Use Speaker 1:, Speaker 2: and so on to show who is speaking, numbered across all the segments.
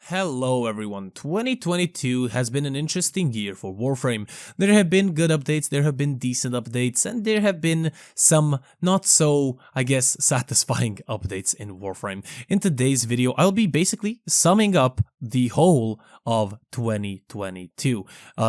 Speaker 1: Hello everyone, 2022 has been an interesting year for Warframe. There have been good updates, there have been decent updates, and there have been some not so, I guess, satisfying updates in Warframe. In today's video, I'll be basically summing up the whole of 2022.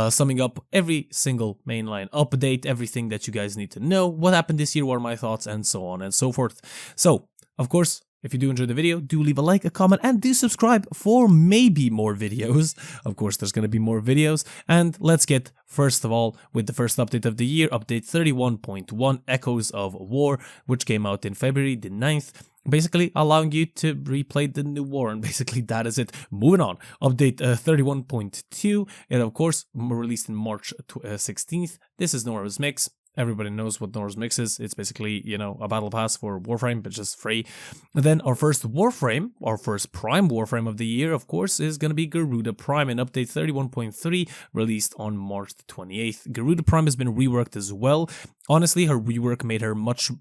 Speaker 1: Summing up every single mainline update, everything that you guys need to know, what happened this year, what are my thoughts, and so on and so forth. So, of course, if you do enjoy the video, do leave a like, a comment, and do subscribe for maybe more videos. Of course, there's going to be more videos. And let's get, first of all, with the first update of the year, update 31.1, Echoes of War, which came out in February the 9th. Basically allowing you to replay the new war, and basically that is it. Moving on, update 31.2, and of course, released in March 16th. This is Nora's Mix. Everybody knows what Nora's Mix is. It's basically, you know, a battle pass for Warframe, but just free. And then our first Warframe, our first Prime Warframe of the year, of course, is going to be Garuda Prime in update 31.3, released on March 28th. Garuda Prime has been reworked as well. Honestly, her rework made her much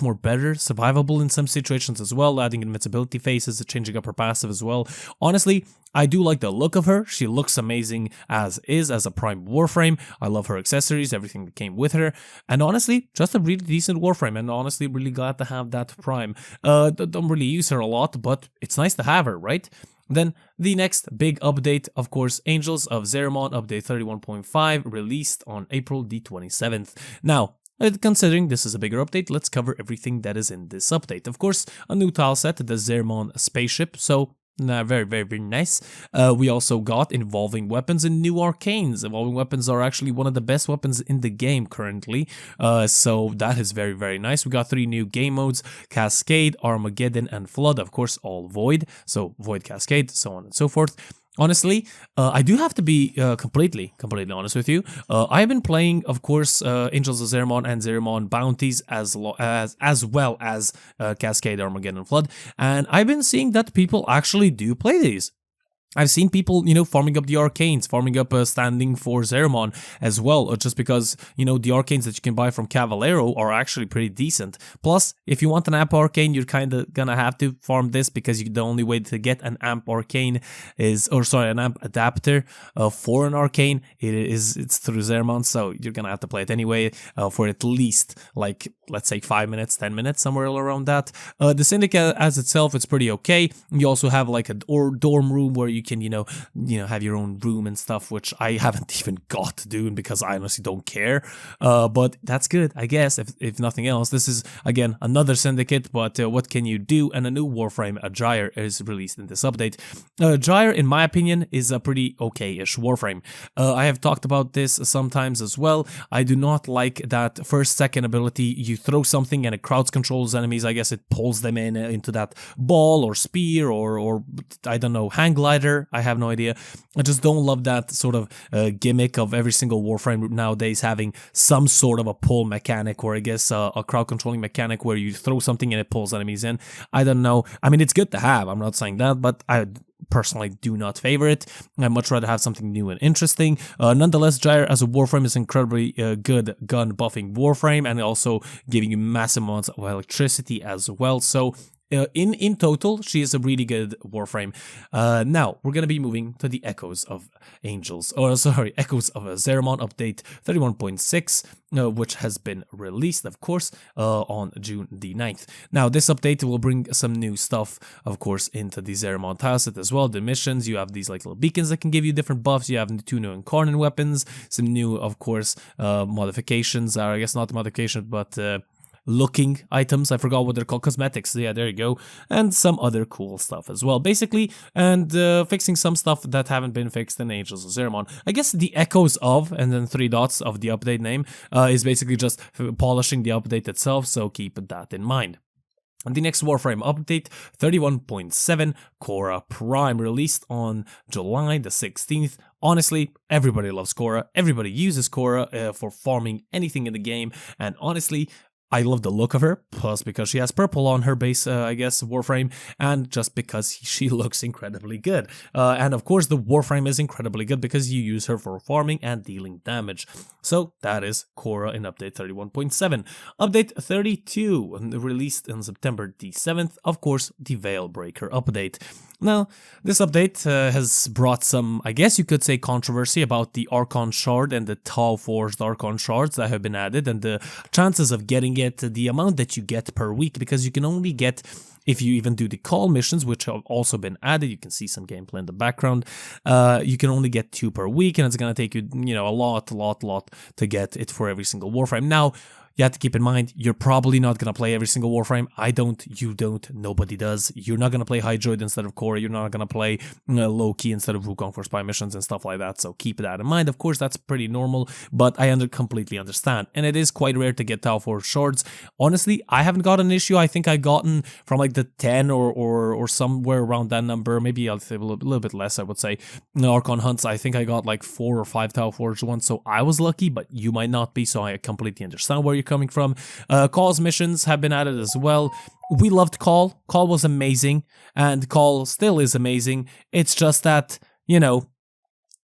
Speaker 1: more better, survivable in some situations as well, adding invincibility phases, changing up her passive as well. Honestly, I do like the look of her. She looks amazing as is, as a Prime Warframe. I love her accessories, everything that came with her. And honestly, just a really decent Warframe, and honestly, really glad to have that Prime. Don't really use her a lot, but it's nice to have her, right? Then the next big update, of course, Angels of Zariman, update 31.5, released on April the 27th. Now, considering this is a bigger update, let's cover everything that is in this update. Of course, a new tile set, the Zariman spaceship, so very nice. We also got Evolving Weapons and new Arcanes. Evolving Weapons are actually one of the best weapons in the game currently, so that is very nice. We got 3 new game modes, Cascade, Armageddon, and Flood, of course, all Void, so Void, Cascade, so on and so forth. Honestly, I do have to be completely honest with you. I have been playing, of course, Angels of Zariman and Zariman Bounties as well as Cascade, Armageddon, Flood, and I've been seeing that people actually do play these. I've seen people, you know, farming up the Arcanes, farming up standing for Zariman as well, just because, you know, the Arcanes that you can buy from Cavalero are actually pretty decent. Plus, if you want an Amp Arcane, you're kind of gonna have to farm this, because the only way to get an Amp Arcane is, an Amp Adapter for an Arcane, it's through Zariman, so you're gonna have to play it anyway for at least, like, let's say 5 minutes, 10 minutes, somewhere around that. The Syndicate as itself, it's pretty okay. You also have like a dorm room where you can, you know, have your own room and stuff, which I haven't even got to do because I honestly don't care. But that's good, I guess, if nothing else. This is, again, another Syndicate, but what can you do? And a new Warframe, a Gyre, is released in this update. Gyre, in my opinion, is a pretty okay-ish Warframe. I have talked about this sometimes as well. I do not like that first-second ability. You throw something and it crowd controls enemies. I guess it pulls them into that ball or spear or I don't know, hang glider. I have no idea. I just don't love that sort of gimmick of every single Warframe nowadays having some sort of a pull mechanic, or I guess a crowd controlling mechanic where you throw something and it pulls enemies in. I don't know. I mean, it's good to have. I'm not saying that, but I personally do not favor it. I'd much rather have something new and interesting. Nonetheless, Gyre as a Warframe is incredibly good gun buffing Warframe, and also giving you massive amounts of electricity as well. So in total, she is a really good Warframe. Now, we're going to be moving to the Echoes of Angels, Echoes of Zariman update 31.6, which has been released, of course, on June the 9th. Now, this update will bring some new stuff, of course, into the Zariman tileset as well. The missions, you have these like little beacons that can give you different buffs. You have 2 new Incarnate weapons, some new, of course, modifications, or I guess not modifications, but looking items. I forgot what they're called. Cosmetics. Yeah, there you go. And some other cool stuff as well, basically. And fixing some stuff that haven't been fixed in Angels of Zariman. I guess the Echoes of, and then 3 dots of the update name, is basically just polishing the update itself, so keep that in mind. The next Warframe update, 31.7, Khora Prime, released on July the 16th. Honestly, everybody loves Khora. Everybody uses Khora for farming anything in the game. And honestly, I love the look of her, plus because she has purple on her base, I guess, Warframe, and just because she looks incredibly good. And of course, the Warframe is incredibly good because you use her for farming and dealing damage. So that is Khora in update 31.7. Update 32, released on September the 7th, of course, the Veilbraker update. Now, this update has brought some, I guess you could say, controversy about the Archon Shard and the Tau Forged Archon Shards that have been added and the chances of getting it, the amount that you get per week, because you can only get, if you even do the call missions, which have also been added, you can see some gameplay in the background, you can only get 2 per week, and it's going to take you, a lot to get it for every single Warframe. Now, you have to keep in mind, you're probably not going to play every single Warframe. I don't, you don't, nobody does. You're not going to play High Droid instead of Khora. You're not going to play Loki instead of Wukong for spy missions and stuff like that. So keep that in mind. Of course, that's pretty normal, but I completely understand. And it is quite rare to get Tau Forged Shards. Honestly, I haven't got an issue. I think I gotten from like the 10 or somewhere around that number. Maybe I'll say a little bit less, I would say. Archon Hunts, I think I got like 4 or 5 Tau Forged ones. So I was lucky, but you might not be. So I completely understand where you're coming from. Call's missions have been added as well. We loved Call. Call was amazing, and Call still is amazing. It's just that,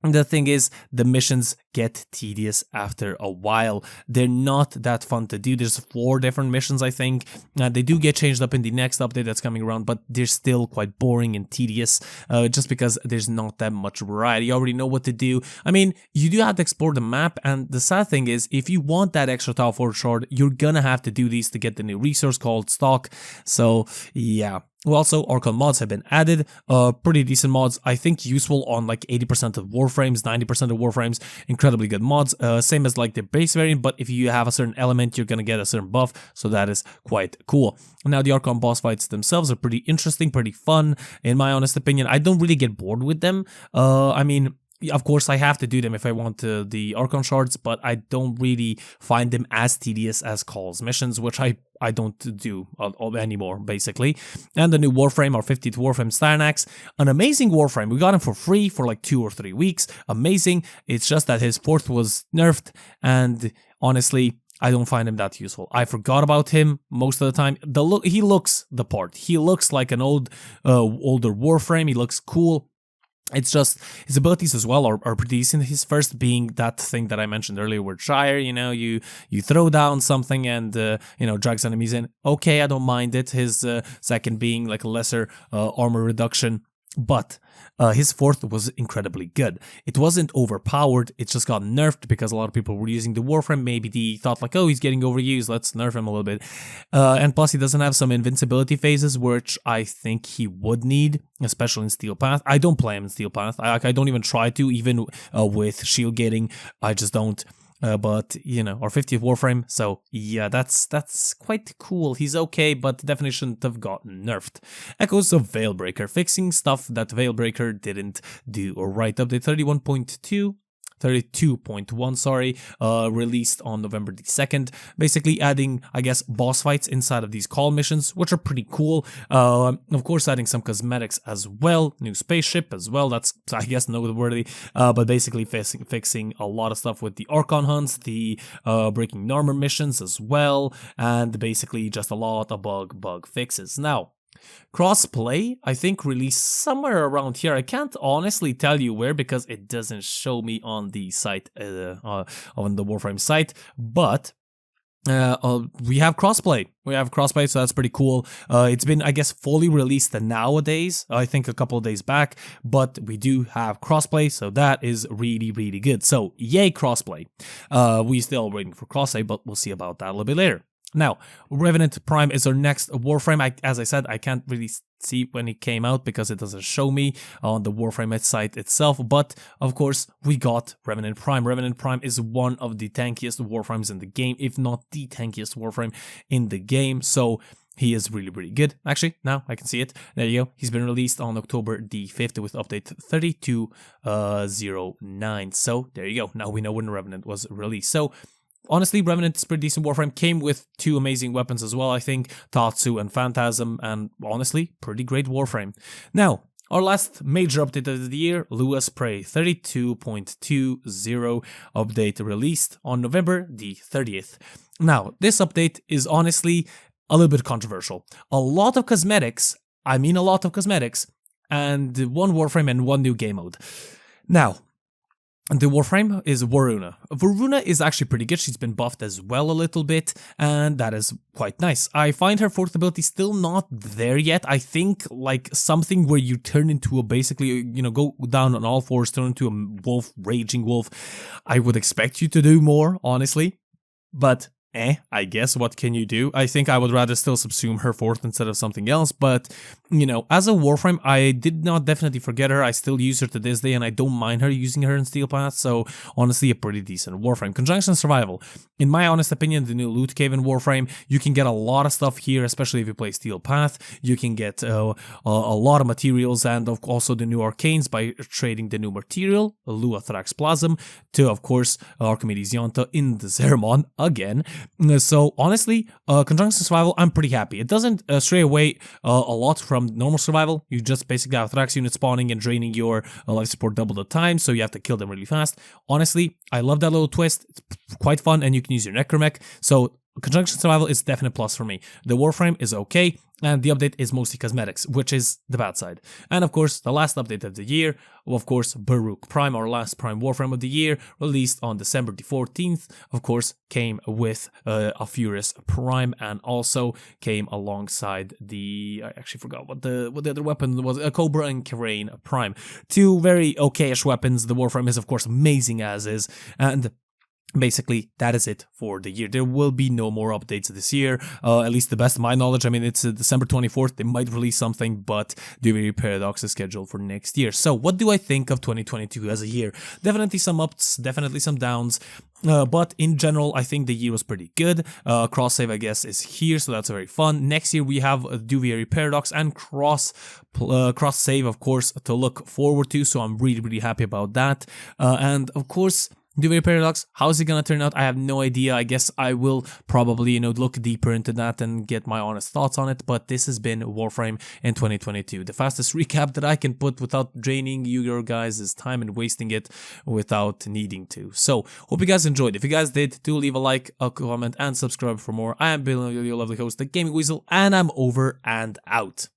Speaker 1: the thing is, the missions get tedious after a while. They're not that fun to do. There's 4 different missions, I think. They do get changed up in the next update that's coming around, but they're still quite boring and tedious, just because there's not that much variety. You already know what to do. I mean, you do have to explore the map, and the sad thing is, if you want that extra Tau Forged Shard, you're gonna have to do these to get the new resource called Stock. So, yeah. Well, also, Archon mods have been added, pretty decent mods, I think useful on like 80% of Warframes, 90% of Warframes, incredibly good mods, same as like the base variant, but if you have a certain element, you're gonna get a certain buff, so that is quite cool. Now, the Archon boss fights themselves are pretty interesting, pretty fun, in my honest opinion. I don't really get bored with them. I mean, of course, I have to do them if I want the Archon Shards, but I don't really find them as tedious as Call's missions, which I don't do anymore, basically. And the new Warframe, our 50th Warframe Starnax, an amazing Warframe. We got him for free for like 2 or 3 weeks. Amazing. It's just that his 4th was nerfed, and honestly, I don't find him that useful. I forgot about him most of the time. He looks the part. He looks like an older Warframe. He looks cool. It's just his abilities as well are pretty decent. His first being that thing that I mentioned earlier with Shire, you throw down something and, drags enemies in. Okay, I don't mind it. His second being like a lesser armor reduction. But his 4th was incredibly good. It wasn't overpowered, it just got nerfed because a lot of people were using the Warframe. Maybe they thought like, oh, he's getting overused, let's nerf him a little bit. And plus he doesn't have some invincibility phases, which I think he would need, especially in Steel Path. I don't play him in Steel Path. I don't even try to, even with shield gating, I just don't. But, our 50th Warframe, so yeah, that's quite cool. He's okay, but definitely shouldn't have gotten nerfed. Echoes of Veilbraker, fixing stuff that Veilbraker didn't do. Alright, update 32.1, released on November the 2nd, basically adding, I guess, boss fights inside of these call missions, which are pretty cool. Of course, adding some cosmetics as well, new spaceship as well, that's, I guess, noteworthy, but basically fixing a lot of stuff with the Archon hunts, the breaking armor missions as well, and basically just a lot of bug fixes. Now, Crossplay, I think, released somewhere around here. I can't honestly tell you where because it doesn't show me on the site, on the Warframe site, but we have Crossplay. So that's pretty cool. It's been, I guess, fully released nowadays, I think a couple of days back, but we do have Crossplay, so that is really, really good. So, yay, Crossplay. We're still waiting for Crossplay, but we'll see about that a little bit later. Now, Revenant Prime is our next Warframe. As I said, I can't really see when it came out because it doesn't show me on the Warframe site itself, but of course, we got Revenant Prime. Revenant Prime is one of the tankiest Warframes in the game, if not the tankiest Warframe in the game, so he is really, really good. Actually, now I can see it. There you go. He's been released on October the 5th with update 32.09. So, there you go. Now we know when Revenant was released. So, honestly, Revenant is pretty decent Warframe. Came with 2 amazing weapons as well, I think. Tatsu and Phantasm, and honestly, pretty great Warframe. Now, Our last major update of the year, Lua's Prey 32.20 update released on November the 30th. Now, this update is honestly a little bit controversial. A lot of cosmetics, and one Warframe and one new game mode. Now, the Warframe is Varuna. Varuna is actually pretty good. She's been buffed as well a little bit, and that is quite nice. I find her fourth ability still not there yet. I think like something where you turn into a basically, go down on all fours, turn into a wolf, raging wolf. I would expect you to do more, honestly. But I guess what can you do? I think I would rather still subsume her fourth instead of something else, but, as a Warframe, I did not definitely forget her. I still use her to this day, and I don't mind her using her in Steel Path, so honestly, a pretty decent Warframe. Conjunction Survival. In my honest opinion, the new Loot Cave in Warframe, you can get a lot of stuff here, especially if you play Steel Path. You can get a lot of materials, and also the new Arcanes by trading the new material, Lua Thrax Plasm, to, of course, Archimedes Yonta in the Zariman again. So honestly, Conjunction Survival, I'm pretty happy. It doesn't stray away a lot from normal survival. You just basically have Thrax units spawning and draining your life support double the time, so you have to kill them really fast. Honestly, I love that little twist. It's quite fun, and you can use your Necromech. So Conjunction Survival is definitely a plus for me. The Warframe is okay, and the update is mostly cosmetics, which is the bad side. And of course, the last update of the year, of course, Baruuk Prime, our last Prime Warframe of the year, released on December the 14th, of course, came with a Furious Prime, and also came alongside I actually forgot what the other weapon was, a Cobra and Crane Prime. Two very okay-ish weapons. The Warframe is, of course, amazing as is, and basically, that is it for the year. There will be no more updates this year, at least the best of my knowledge. I mean, it's December 24th. They might release something, but Duty Paradox is scheduled for next year. So what do I think of 2022 as a year? Definitely some ups, definitely some downs. But in general, I think the year was pretty good. Cross save, I guess, is here, so that's very fun. Next year, we have Duviary Paradox and cross save, of course, to look forward to. So I'm really, really happy about that. And of course, Duviary Paradox, how's it gonna turn out? I have no idea. I guess I will probably, look deeper into that and get my honest thoughts on it. But this has been Warframe in 2022. The fastest recap that I can put without draining your guys' time and wasting it without needing to. So, hope you guys enjoyed. If you guys did, do leave a like, a comment, and subscribe for more. I am Bill, your lovely host, the Gaming Weasel, and I'm over and out.